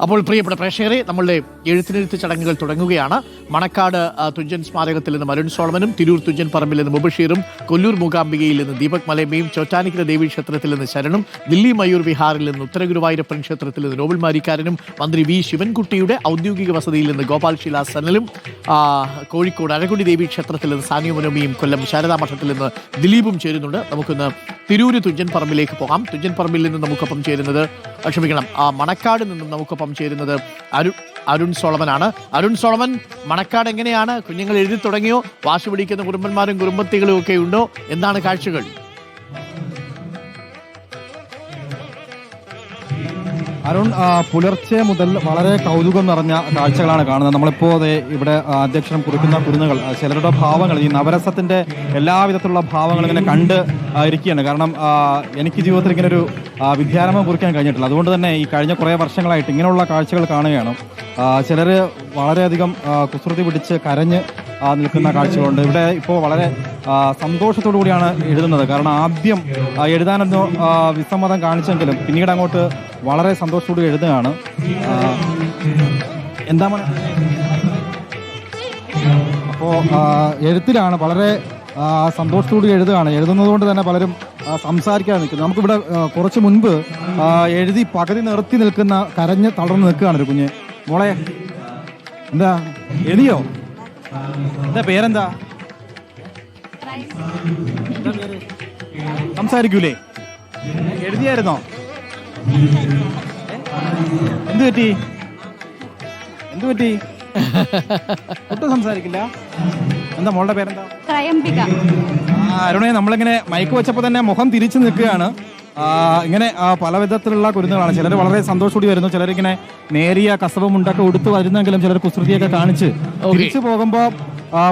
അപ്പോൾ പ്രിയപ്പെട്ട പ്രേക്ഷകരെ, നമ്മളുടെ എഴുത്തിനെഴുത്ത് ചടങ്ങുകൾ തുടങ്ങുകയാണ്. മണക്കാട് തുഞ്ചൻ സ്മാരകത്തിൽ നിന്ന് അരുൺ സോളമനും, തിരൂർ തുഞ്ചൻ പറമ്പിൽ നിന്ന് മുബഷീറും, കൊല്ലൂർ മൂകാംബികയിൽ നിന്ന് ദീപക് മലയമ്മയും, ചോറ്റാനിക്കര ദേവീ ക്ഷേത്രത്തിൽ നിന്ന് ശരണും, ദില്ലി മയൂർ വിഹാറിൽ നിന്ന് ഉത്തരഗുരുവായൂരപ്പൻ ക്ഷേത്രത്തിൽ നിന്ന് നോബൽ മാരിക്കാരനും, മന്ത്രി വി ശിവൻകുട്ടിയുടെ ഔദ്യോഗിക വസതിയിൽ നിന്ന് ഗോപാൽ ശിലാ സനലും, കോഴിക്കോട് അഴകുടി ദേവീ ക്ഷേത്രത്തിൽ നിന്ന് സാനിയ മുനോമിയും, കൊല്ലം ശാരദാ മഠത്തിൽ നിന്ന് ദിലീപും ചേരുന്നുണ്ട്. നമുക്കിന്ന് തിരൂര് തുഞ്ചൻ പറമ്പിലേക്ക് പോകാം. തുഞ്ചൻ പറമ്പിൽ നിന്ന് നമുക്കൊപ്പം ചേരുന്നത്, ക്ഷമിക്കണം, മണക്കാട് നിന്നും നമുക്കൊപ്പം ചേരുന്നത് അരുൺ സോളമനാണ്. അരുൺ സോളമൻ, മണക്കാട് എങ്ങനെയാണ്? കുഞ്ഞുങ്ങൾ എഴുതി തുടങ്ങിയോ? വാശി പിടിക്കുന്ന കുടുംബന്മാരും കുടുംബത്തികളും ഒക്കെ ഉണ്ടോ? എന്താണ് കാഴ്ചകൾ? അരുൺ, പുലർച്ചെ മുതൽ വളരെ കൗതുകം നിറഞ്ഞ കാഴ്ചകളാണ് കാണുന്നത്. നമ്മളിപ്പോൾ ഇവിടെ അധ്യക്ഷനം കുറിക്കുന്ന കുരുന്നുകൾ, ചിലരുടെ ഭാവങ്ങൾ, ഈ നവരസത്തിന്റെ എല്ലാവിധത്തിലുള്ള ഭാവങ്ങൾ ഇങ്ങനെ കണ്ട് ഇരിക്കുകയാണ്. കാരണം എനിക്ക് ജീവിതത്തിൽ ഇങ്ങനെ ഒരു വിദ്യാരംഭം കുറിക്കാൻ കഴിഞ്ഞിട്ടില്ല. അതുകൊണ്ട് തന്നെ ഈ കഴിഞ്ഞ കുറേ വർഷങ്ങളായിട്ട് ഇങ്ങനെയുള്ള കാഴ്ചകൾ കാണുകയാണ്. ചിലർ വളരെയധികം കുസൃതി പിടിച്ച് കരഞ്ഞ് നിൽക്കുന്ന കാഴ്ചകളുണ്ട്. ഇവിടെ ഇപ്പോൾ വളരെ സന്തോഷത്തോടു കൂടിയാണ് എഴുതുന്നത്. കാരണം ആദ്യം എഴുതാനെന്നോ വിസമ്മതം കാണിച്ചെങ്കിലും പിന്നീട് അങ്ങോട്ട് വളരെ സന്തോഷത്തോടെ എഴുതുകയാണ്. എന്താ അപ്പോൾ എഴുത്തിലാണ് വളരെ സന്തോഷത്തോടെ എഴുതുകയാണ്. എഴുതുന്നത് കൊണ്ട് തന്നെ പലരും സംസാരിക്കാതെ നിൽക്കുന്നത്. നമുക്കിവിടെ കുറച്ച് മുൻപ് എഴുതി പകുതി നിർത്തി നിൽക്കുന്ന, കരഞ്ഞ് തളർന്ന് നിൽക്കുകയാണ് ഒരു കുഞ്ഞ്. മോളെ, എന്താ എഴുതിയോ? എന്താ പേരെന്താ? സംസാരിക്കൂലേ? എഴുതിയായിരുന്നോ? എന്ത് പറ്റി? ഒട്ടും സംസാരിക്കില്ല. എന്താ മോളുടെ പേരെന്താ? അരുണേ, നമ്മളിങ്ങനെ മയക്ക് വെച്ചപ്പോ തന്നെ മുഖം തിരിച്ചു നിൽക്കുകയാണ്. ഇങ്ങനെ പല വിധത്തിലുള്ള കുരുന്നുകളാണ്. ചിലർ വളരെ സന്തോഷത്തോടെ വരുന്നു, ചിലരിങ്ങനെ നേരിയ കസവ് മുണ്ടൊക്കെ ഉടുത്ത് വരുന്നെങ്കിലും ചിലർ കുസൃതിയൊക്കെ കാണിച്ച് തിരിച്ചു പോകുമ്പോൾ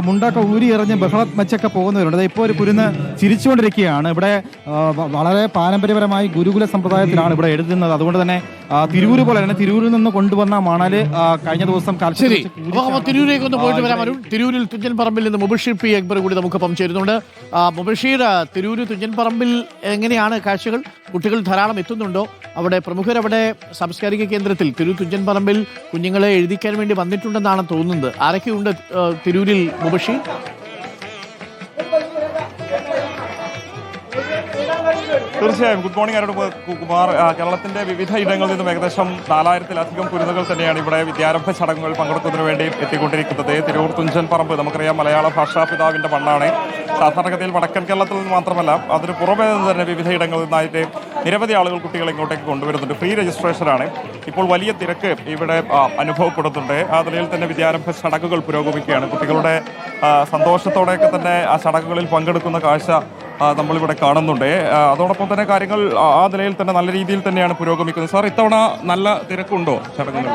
മുണ്ടൊക്കെ ഊരി എറിഞ്ഞ് ബഹളം വെച്ചൊക്കെ പോകുന്നവരുണ്ട്. ഇപ്പോൾ ഒരു കുരുന്ന് ചിരിച്ചുകൊണ്ടിരിക്കുകയാണ്. ഇവിടെ വളരെ പാരമ്പര്യപരമായി ഗുരുകുല സമ്പ്രദായത്തിലാണ് ഇവിടെ എഴുതുന്നത്. അതുകൊണ്ട് തന്നെ തിരൂര് പോലെ തന്നെ തിരൂരിൽ നിന്ന് കൊണ്ടുവന്ന മണല് കഴിഞ്ഞ ദിവസം തിരൂരിലേക്ക് ഒന്ന് പോയിട്ട് വരാം. അരുൺ, തിരൂരിൽ തുഞ്ചൻ പറമ്പിൽ നിന്ന് മുബഷീർ പി അക്ബർ കൂടി നമുക്കൊപ്പം ചേരുന്നുണ്ട്. മുബഷീർ, തിരൂര് തുഞ്ചൻ പറമ്പിൽ എങ്ങനെയാണ് കാഴ്ചകൾ? കുട്ടികൾ ധാരാളം എത്തുന്നുണ്ടോ? അവിടെ പ്രമുഖരവിടെ സാംസ്കാരിക കേന്ദ്രത്തിൽ തിരൂർ തുഞ്ചൻ പറമ്പിൽ കുഞ്ഞുങ്ങളെ എഴുതിക്കാൻ വേണ്ടി വന്നിട്ടുണ്ടെന്നാണ് തോന്നുന്നത്. ആരൊക്കെയുണ്ട് തിരൂരിൽ മുബഷീർ? തീർച്ചയായും. Good morning Arun Kumar. കേരളത്തിന്റെ വിവിധ ഇടങ്ങളിൽ നിന്നും ഏകദേശം 4000-ലധികം കുരുന്നുകൾ തന്നെയാണ് ഇവിടെ വിദ്യാരംഭ ചടങ്ങുകൾ പങ്കെടുക്കുന്നതിന് വേണ്ടി എത്തിക്കൊണ്ടിരിക്കുന്നത്. തിരൂർ തുഞ്ചൻ പറമ്പ് നമുക്കറിയാം മലയാള ഭാഷാ പിതാവിന്റെ മണ്ണാണ്. സാധാരണഗതിയിൽ വടക്കൻ കേരളത്തിൽ നിന്ന് മാത്രമല്ല അതിന് പുറമേ നിന്ന് തന്നെ വിവിധ ഇടങ്ങളിൽ നിന്നായിട്ട് നിരവധി ആളുകൾ കുട്ടികളെ ഇങ്ങോട്ടേക്ക് കൊണ്ടുവരുന്നുണ്ട്. ഫ്രീ രജിസ്ട്രേഷനാണ്. ഇപ്പോൾ വലിയ തിരക്ക് ഇവിടെ അനുഭവപ്പെടുന്നുണ്ട്. ആ നിലയിൽ തന്നെ വിദ്യാരംഭ ചടങ്ങുകൾ പുരോഗമിക്കുകയാണ്. കുട്ടികളുടെ സന്തോഷത്തോടെയൊക്കെ തന്നെ ആ ചടങ്ങുകളിൽ പങ്കെടുക്കുന്ന കാഴ്ച നമ്മളിവിടെ കാണുന്നുണ്ട്. അതോടൊപ്പം തന്നെ കാര്യങ്ങൾ ആ നിലയിൽ തന്നെ നല്ല രീതിയിൽ തന്നെയാണ് പുരോഗമിക്കുന്നത്. സാർ, ഇത്തവണ നല്ല തിരക്കുണ്ടോ ചടങ്ങുകളിൽ?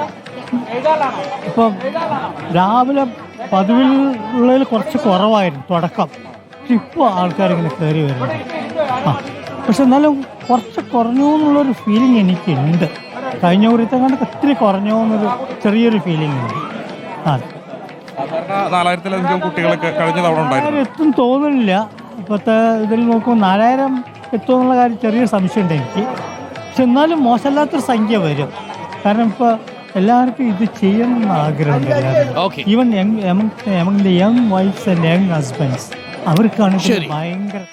ഇപ്പം രാവിലെ പതിവിലുള്ളതിൽ കുറച്ച് കുറവായിരുന്നു തുടക്കം. ഇപ്പോൾ ആൾക്കാരിങ്ങനെ കയറി വരുന്നുണ്ട്. പക്ഷെ എന്നാലും കുറച്ച് കുറഞ്ഞു എന്നുള്ളൊരു ഫീലിംഗ് എനിക്കുണ്ട്. കഴിഞ്ഞ കുറിയത്തെ കണ്ട് ഒത്തിരി കുറഞ്ഞോ എന്നൊരു ചെറിയൊരു ഫീലിംഗ് ഉണ്ട്. സാധാരണ 4000-ലധികം കുട്ടികളൊക്കെ കഴിഞ്ഞ തവണ ഉണ്ടായിരുന്നു. എത്തും തോന്നുന്നില്ല. ഇപ്പോഴത്തെ ഇതിൽ നോക്കുമ്പോൾ 4000 എത്തുമെന്നുള്ള കാര്യം ചെറിയൊരു സംശയമുണ്ട് എനിക്ക്. പക്ഷെ എന്നാലും മോശമില്ലാത്തൊരു സംഖ്യ വരും. കാരണം ഇപ്പോൾ എല്ലാവർക്കും ഇത് ചെയ്യണമെന്ന് ആഗ്രഹമുണ്ട്. Even young wives and young husbands അവർക്കാണ് ഭയങ്കര